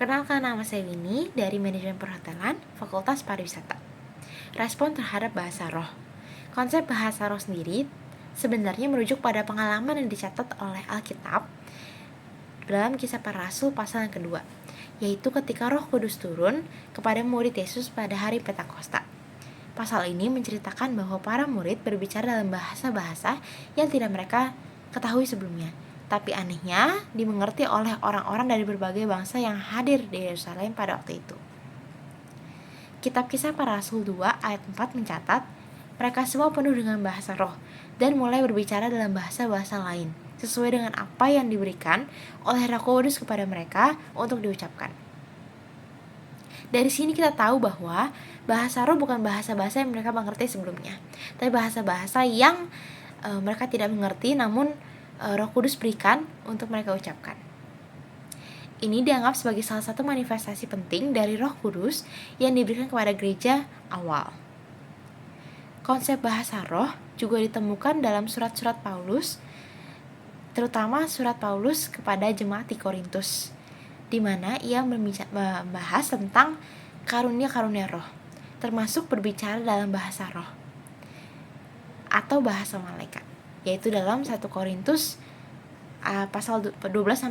Perkenalkan, nama saya Winnie dari Manajemen Perhotelan, Fakultas Pariwisata. Respon terhadap bahasa roh. Konsep bahasa roh sendiri sebenarnya merujuk pada pengalaman yang dicatat oleh Alkitab dalam Kisah Para Rasul pasal yang kedua, yaitu ketika Roh Kudus turun kepada murid Yesus pada hari Pentakosta. Pasal ini menceritakan bahwa para murid berbicara dalam bahasa-bahasa yang tidak mereka ketahui sebelumnya, tapi anehnya dimengerti oleh orang-orang dari berbagai bangsa yang hadir di Yerusalem pada waktu itu. Kitab Kisah Para Rasul 2 ayat 4 mencatat, mereka semua penuh dengan bahasa roh dan mulai berbicara dalam bahasa-bahasa lain, sesuai dengan apa yang diberikan oleh Roh Kudus kepada mereka untuk diucapkan. Dari sini kita tahu bahwa bahasa roh bukan bahasa-bahasa yang mereka mengerti sebelumnya, tapi bahasa-bahasa yang mereka tidak mengerti, namun Roh Kudus berikan untuk mereka ucapkan. Ini dianggap sebagai salah satu manifestasi penting dari Roh Kudus yang diberikan kepada gereja awal. Konsep bahasa roh juga ditemukan dalam surat-surat Paulus, terutama surat Paulus kepada jemaat di Korintus, di mana ia membahas tentang karunia-karunia roh, termasuk berbicara dalam bahasa roh atau bahasa malaikat, yaitu dalam 1 Korintus pasal 12-14.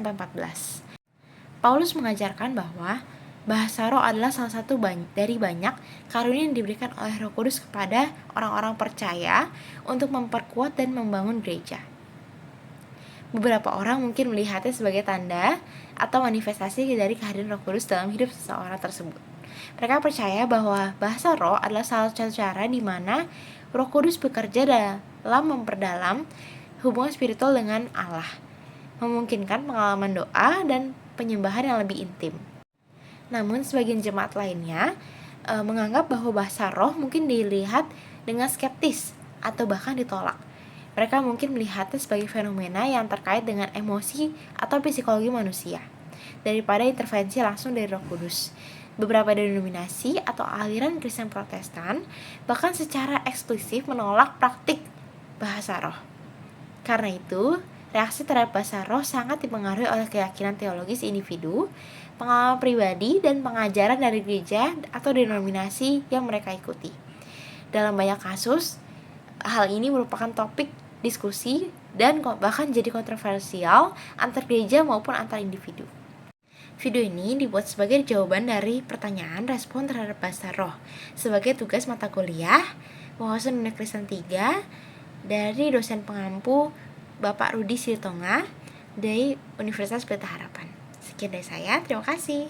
Paulus mengajarkan bahwa bahasa roh adalah salah satu dari banyak karunia yang diberikan oleh Roh Kudus kepada orang-orang percaya untuk memperkuat dan membangun gereja. Beberapa orang mungkin melihatnya sebagai tanda atau manifestasi dari kehadiran Roh Kudus dalam hidup seseorang tersebut. Mereka percaya bahwa bahasa roh adalah salah satu cara di mana Roh Kudus bekerja dalam memperdalam hubungan spiritual dengan Allah, memungkinkan pengalaman doa dan penyembahan yang lebih intim. Namun sebagian jemaat lainnya menganggap bahwa bahasa roh mungkin dilihat dengan skeptis atau bahkan ditolak. Mereka mungkin melihatnya sebagai fenomena yang terkait dengan emosi atau psikologi manusia, daripada intervensi langsung dari Roh Kudus. Beberapa denominasi atau aliran Kristen Protestan bahkan secara eksplisit menolak praktik bahasa roh. Karena itu, reaksi terhadap bahasa roh sangat dipengaruhi oleh keyakinan teologis individu, pengalaman pribadi, dan pengajaran dari gereja atau denominasi yang mereka ikuti. Dalam banyak kasus, hal ini merupakan topik diskusi dan bahkan jadi kontroversial antar gereja maupun antar individu. Video ini dibuat sebagai jawaban dari pertanyaan respon terhadap bahasa roh sebagai tugas mata kuliah wawasan dunia Kristen 3 dari dosen pengampu Bapak Rudi Sirtonga dari Universitas Pelita Harapan. Sekian dari saya, terima kasih.